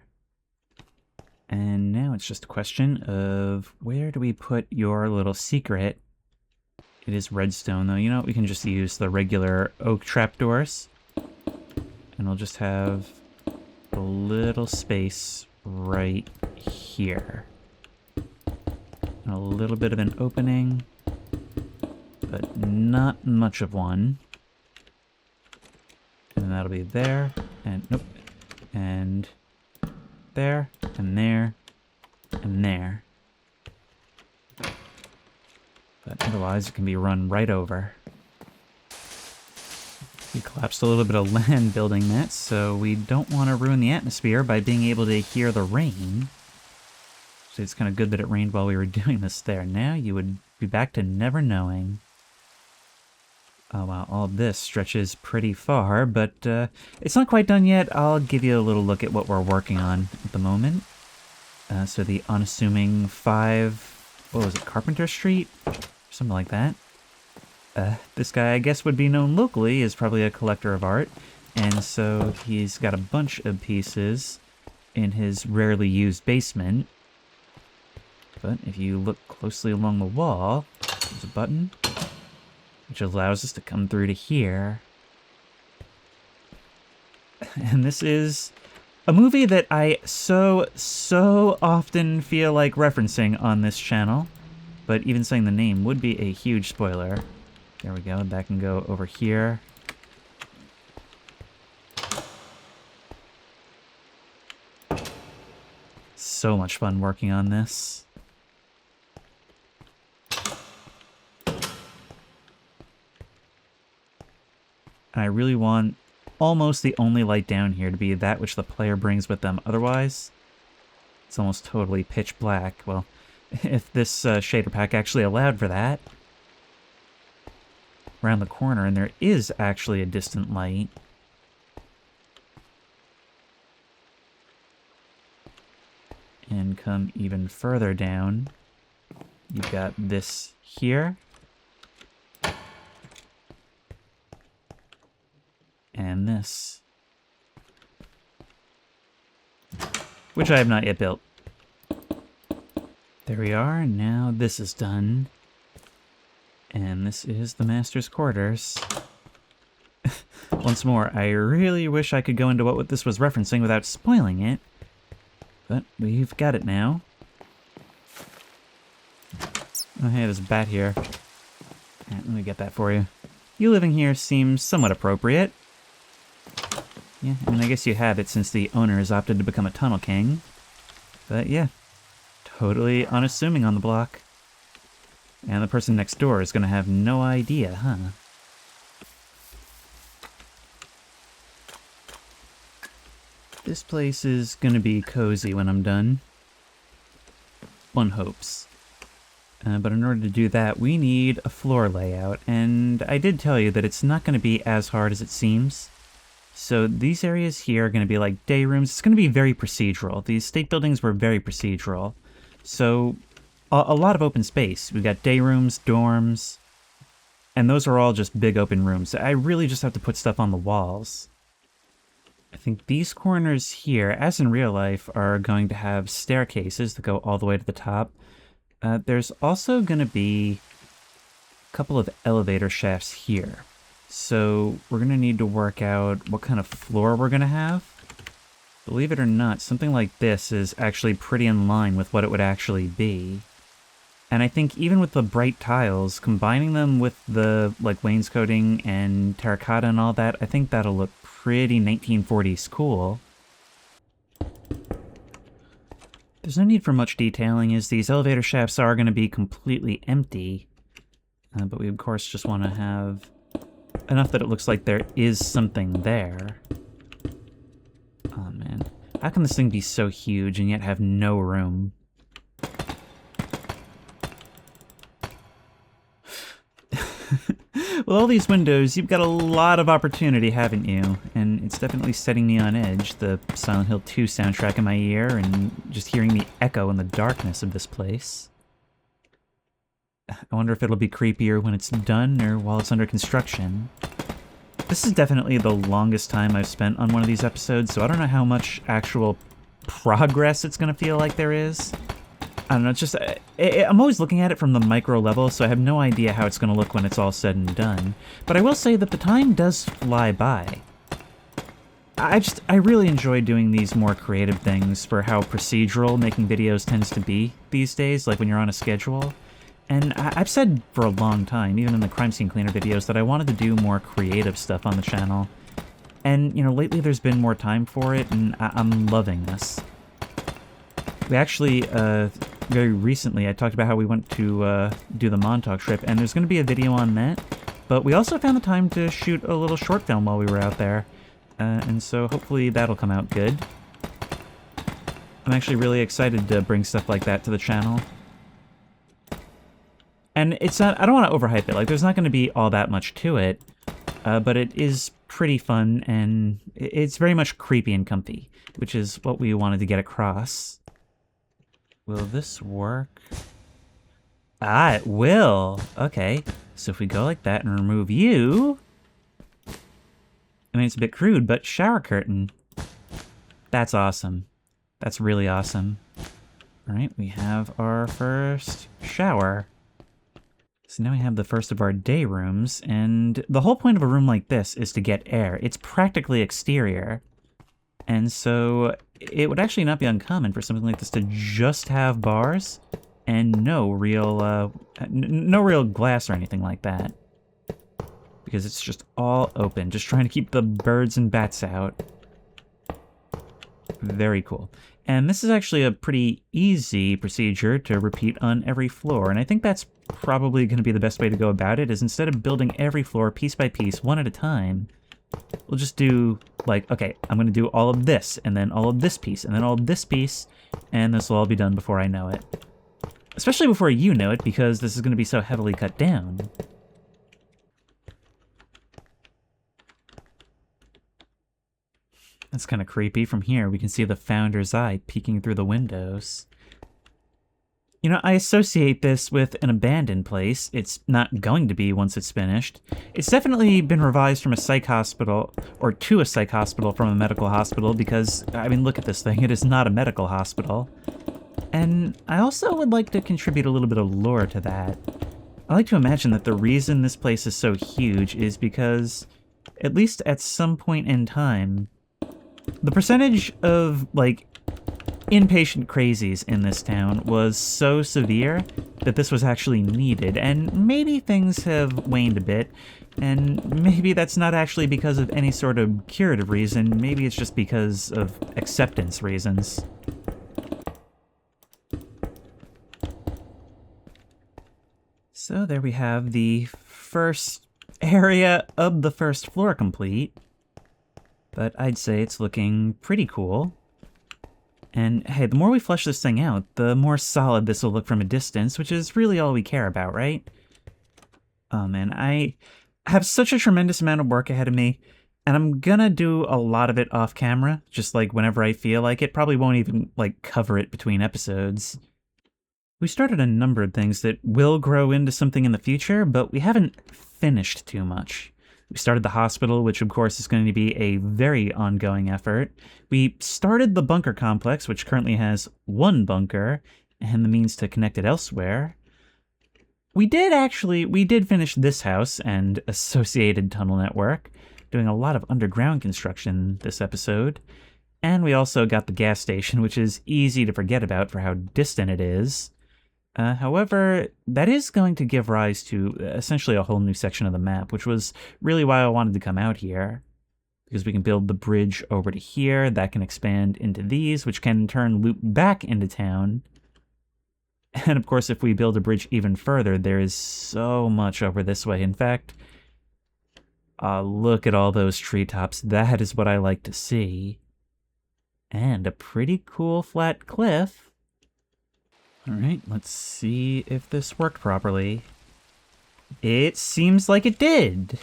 And now it's just a question of where do we put your little secret? It is redstone, though. You know what? We can just use the regular oak trapdoors. And we'll just have a little space right here. And a little bit of an opening, but not much of one. And that'll be there, and nope, and there, and there, and there. But otherwise it can be run right over. We collapsed a little bit of land building that, so we don't want to ruin the atmosphere by being able to hear the rain. So it's kind of good that it rained while we were doing this there. Now you would be back to never knowing. Oh wow, all this stretches pretty far, but it's not quite done yet. I'll give you a little look at what we're working on at the moment. So the unassuming 5, what was it, Carpenter Street? Something like that. This guy, I guess, would be known locally as probably a collector of art, and so he's got a bunch of pieces in his rarely used basement. But if you look closely along the wall, there's a button, which allows us to come through to here. And this is a movie that I so often feel like referencing on this channel, but even saying the name would be a huge spoiler. There we go, that can go over here. So much fun working on this. And I really want almost the only light down here to be that which the player brings with them. Otherwise, it's almost totally pitch black. Well, if this shader pack actually allowed for that. Around the corner, and there is actually a distant light. And come even further down. You've got this here. And this. Which I have not yet built. There we are, now this is done. And this is the master's quarters. Once more, I really wish I could go into what this was referencing without spoiling it. But we've got it now. Oh hey, there's a bat here. Right, let me get that for you. You living here seems somewhat appropriate. Yeah, I mean, I guess you have it since the owner has opted to become a tunnel king. But yeah, totally unassuming on the block. And the person next door is going to have no idea, huh? This place is going to be cozy when I'm done. One hopes. But in order to do that, we need a floor layout. And I did tell you that it's not going to be as hard as it seems. So these areas here are going to be like day rooms. It's going to be very procedural. These state buildings were very procedural. So a lot of open space. We've got day rooms, dorms, and those are all just big open rooms. I really just have to put stuff on the walls. I think these corners here, as in real life, are going to have staircases that go all the way to the top. There's also going to be a couple of elevator shafts here. So we're going to need to work out what kind of floor we're going to have. Believe it or not, something like this is actually pretty in line with what it would actually be. And I think even with the bright tiles, combining them with the like wainscoting and terracotta and all that, I think that'll look pretty 1940s cool. There's no need for much detailing, as these elevator shafts are going to be completely empty. But we of course just want to have enough that it looks like there is something there. Oh man, how can this thing be so huge and yet have no room? With all these windows, you've got a lot of opportunity, haven't you? And it's definitely setting me on edge, the Silent Hill 2 soundtrack in my ear, and just hearing the echo in the darkness of this place. I wonder if it'll be creepier when it's done or while it's under construction. This is definitely the longest time I've spent on one of these episodes, so I don't know how much actual progress it's going to feel like there is. I don't know, it's just, I'm always looking at it from the micro level, so I have no idea how it's going to look when it's all said and done. But I will say that the time does fly by. I really enjoy doing these more creative things for how procedural making videos tends to be these days, like when you're on a schedule. And I've said for a long time, even in the Crime Scene Cleaner videos, that I wanted to do more creative stuff on the channel. And, you know, lately there's been more time for it, and I'm loving this. We actually, very recently, I talked about how we went to do the Montauk trip, and there's going to be a video on that. But we also found the time to shoot a little short film while we were out there. And so hopefully that'll come out good. I'm actually really excited to bring stuff like that to the channel. And it's not, I don't want to overhype it, like there's not going to be all that much to it, but it is pretty fun and it's very much creepy and comfy, which is what we wanted to get across. Will this work? Ah, it will! Okay, so if we go like that and remove you... I mean, it's a bit crude, but shower curtain. That's awesome. That's really awesome. Alright, we have our first shower. So now we have the first of our day rooms, and the whole point of a room like this is to get air. It's practically exterior. And so it would actually not be uncommon for something like this to just have bars and no real glass or anything like that. Because it's just all open, just trying to keep the birds and bats out. Very cool. And this is actually a pretty easy procedure to repeat on every floor, and I think that's probably going to be the best way to go about it, is instead of building every floor piece by piece, one at a time, we'll just do, like, okay, I'm going to do all of this, and then all of this piece, and then all of this piece, and this will all be done before I know it. Especially before you know it, because this is going to be so heavily cut down. That's kind of creepy. From here, we can see the Founder's Eye peeking through the windows. You know, I associate this with an abandoned place. It's not going to be once it's finished. It's definitely been revised from a psych hospital, or to a psych hospital from a medical hospital, because, I mean, look at this thing. It is not a medical hospital. And I also would like to contribute a little bit of lore to that. I like to imagine that the reason this place is so huge is because, at least at some point in time, the percentage of, like, inpatient crazies in this town was so severe that this was actually needed, and maybe things have waned a bit, and maybe that's not actually because of any sort of curative reason, maybe it's just because of acceptance reasons. So there we have the first area of the first floor complete. But I'd say it's looking pretty cool. And hey, the more we flesh this thing out, the more solid this will look from a distance, which is really all we care about, right? Oh man, I have such a tremendous amount of work ahead of me, and I'm gonna do a lot of it off camera, just like whenever I feel like it. Probably won't even, like, cover it between episodes. We started a number of things that will grow into something in the future, but we haven't finished too much. We started the hospital, which of course is going to be a very ongoing effort. We started the bunker complex, which currently has one bunker, and the means to connect it elsewhere. We did finish this house and associated tunnel network, doing a lot of underground construction this episode. And we also got the gas station, which is easy to forget about for how distant it is. However, that is going to give rise to essentially a whole new section of the map, which was really why I wanted to come out here. Because we can build the bridge over to here, that can expand into these, which can in turn loop back into town. And of course, if we build a bridge even further, there is so much over this way. In fact, look at all those treetops. That is what I like to see. And a pretty cool flat cliff. Alright, let's see if this worked properly. It seems like it did!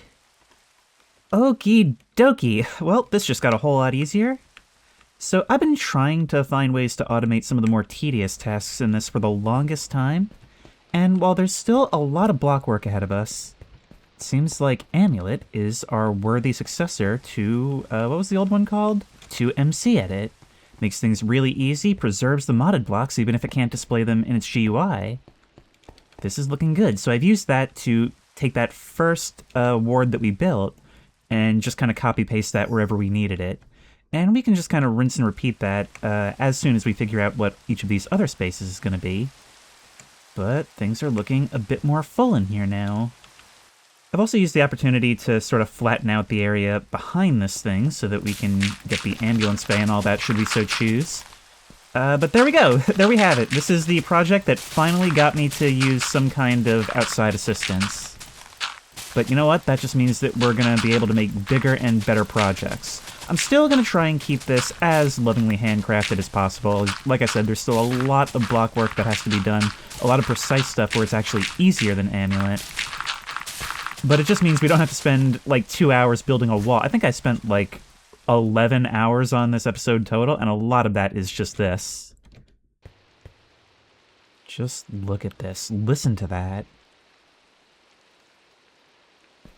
Okie dokie. Well, this just got a whole lot easier. So I've been trying to find ways to automate some of the more tedious tasks in this for the longest time, and while there's still a lot of block work ahead of us, it seems like Amulet is our worthy successor to, what was the old one called? To MC Edit. Makes things really easy, preserves the modded blocks even if it can't display them in its GUI. This is looking good. So I've used that to take that first ward that we built and just kind of copy-paste that wherever we needed it. And we can just kind of rinse and repeat that as soon as we figure out what each of these other spaces is going to be. But things are looking a bit more full in here now. I've also used the opportunity to sort of flatten out the area behind this thing so that we can get the ambulance bay and all that should we so choose. But there we go. There we have it. This is the project that finally got me to use some kind of outside assistance. But you know what? That just means that we're going to be able to make bigger and better projects. I'm still going to try and keep this as lovingly handcrafted as possible. Like I said, there's still a lot of block work that has to be done, a lot of precise stuff where it's actually easier than Amulet. But it just means we don't have to spend like 2 hours building a wall. I think I spent like 11 hours on this episode total, and a lot of that is just this. Just look at this. Listen to that.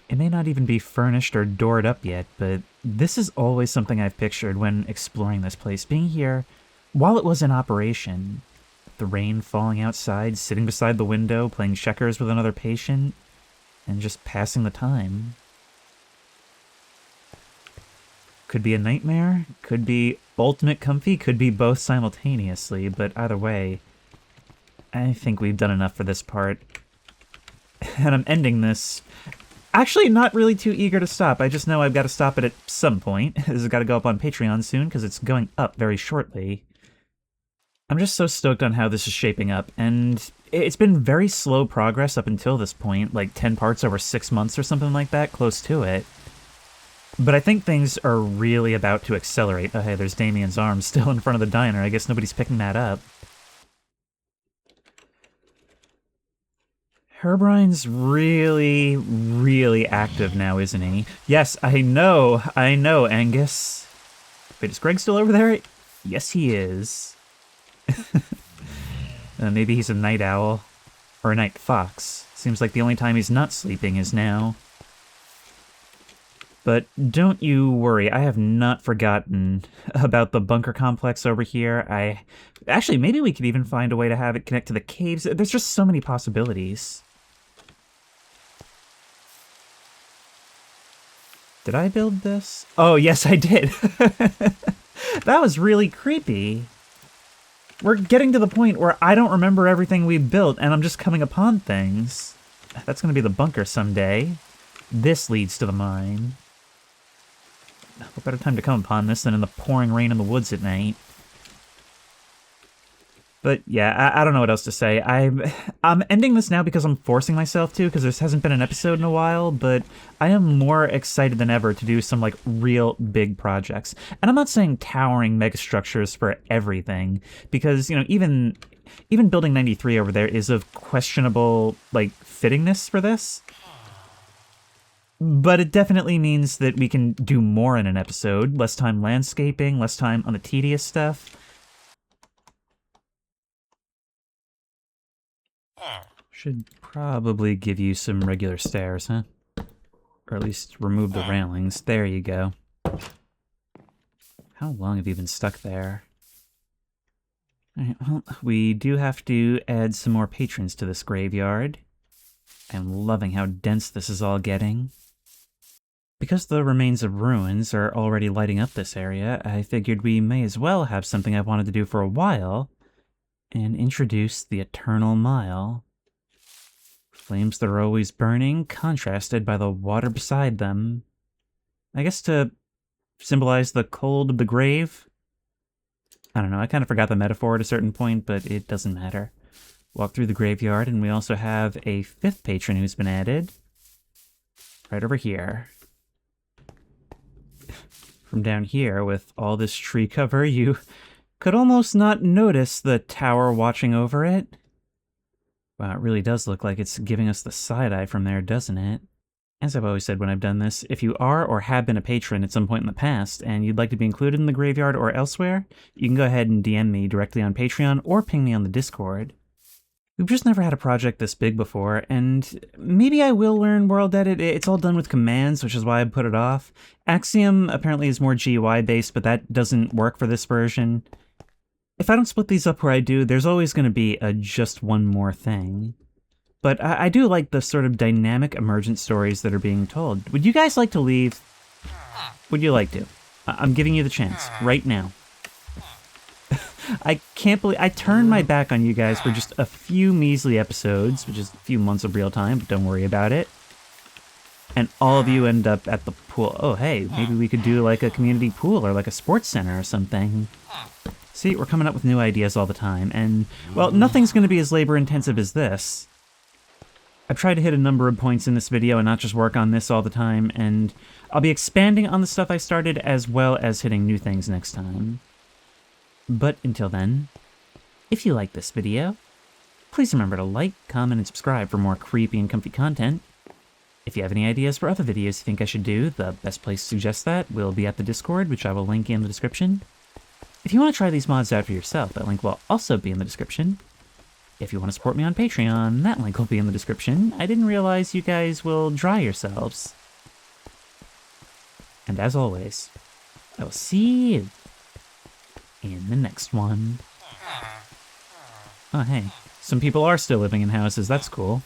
It may not even be furnished or doored up yet, but this is always something I've pictured when exploring this place. Being here while it was in operation. The rain falling outside, sitting beside the window, playing checkers with another patient, and just passing the time. Could be a nightmare, could be ultimate comfy, could be both simultaneously, but either way, I think we've done enough for this part. And I'm ending this... Actually, not really too eager to stop. I just know I've got to stop it at some point. This has got to go up on Patreon soon, because it's going up very shortly. I'm just so stoked on how this is shaping up, and it's been very slow progress up until this point, like 10 parts over 6 months or something like that, close to it. But I think things are really about to accelerate. Oh hey, there's Damien's arm still in front of the diner. I guess nobody's picking that up. Herbrine's really, really active now, isn't he? Yes, I know, Angus. Wait, is Greg still over there? Yes, he is. Maybe he's a night owl. Or a night fox. Seems like the only time he's not sleeping is now. But don't you worry, I have not forgotten about the bunker complex over here. Actually, maybe we could even find a way to have it connect to the caves. There's just so many possibilities. Did I build this? Oh, yes, I did. That was really creepy. We're getting to the point where I don't remember everything we built, and I'm just coming upon things. That's going to be the bunker someday. This leads to the mine. What better time to come upon this than in the pouring rain in the woods at night? But yeah, I don't know what else to say. I'm ending this now because I'm forcing myself to, because there hasn't been an episode in a while, but I am more excited than ever to do some like real big projects. And I'm not saying towering megastructures for everything, because, you know, even Building 93 over there is of questionable like fittingness for this. But it definitely means that we can do more in an episode, less time landscaping, less time on the tedious stuff. Should probably give you some regular stairs, huh? Or at least remove the railings. There you go. How long have you been stuck there? Alright, well, we do have to add some more patrons to this graveyard. I'm loving how dense this is all getting. Because the remains of ruins are already lighting up this area, I figured we may as well have something I've wanted to do for a while, and introduce the Eternal Mile. Flames that are always burning, contrasted by the water beside them. I guess to symbolize the cold of the grave? I don't know, I kind of forgot the metaphor at a certain point, but it doesn't matter. Walk through the graveyard, and we also have a 5th patron who's been added. Right over here. From down here, with all this tree cover, you could almost not notice the tower watching over it. Wow, it really does look like it's giving us the side-eye from there, doesn't it? As I've always said when I've done this, if you are or have been a patron at some point in the past, and you'd like to be included in the graveyard or elsewhere, you can go ahead and DM me directly on Patreon, or ping me on the Discord. We've just never had a project this big before, and maybe I will learn World Edit. It's all done with commands, which is why I put it off. Axiom apparently is more GUI-based, but that doesn't work for this version. If I don't split these up where I do, there's always going to be a just one more thing. But I do like the sort of dynamic emergent stories that are being told. Would you guys like to leave? Would you like to? I'm giving you the chance, right now. I can't believe I turned my back on you guys for just a few measly episodes, which is a few months of real time, but don't worry about it. And all of you end up at the pool. Oh, hey, maybe we could do like a community pool or like a sports center or something. See, we're coming up with new ideas all the time, and, well, nothing's going to be as labor-intensive as this. I've tried to hit a number of points in this video and not just work on this all the time, and I'll be expanding on the stuff I started as well as hitting new things next time. But until then, if you like this video, please remember to like, comment, and subscribe for more creepy and comfy content. If you have any ideas for other videos you think I should do, the best place to suggest that will be at the Discord, which I will link in the description. If you want to try these mods out for yourself, that link will also be in the description. If you want to support me on Patreon, that link will be in the description. I didn't realize you guys will dry yourselves. And as always, I will see you in the next one. Oh hey, some people are still living in houses, that's cool.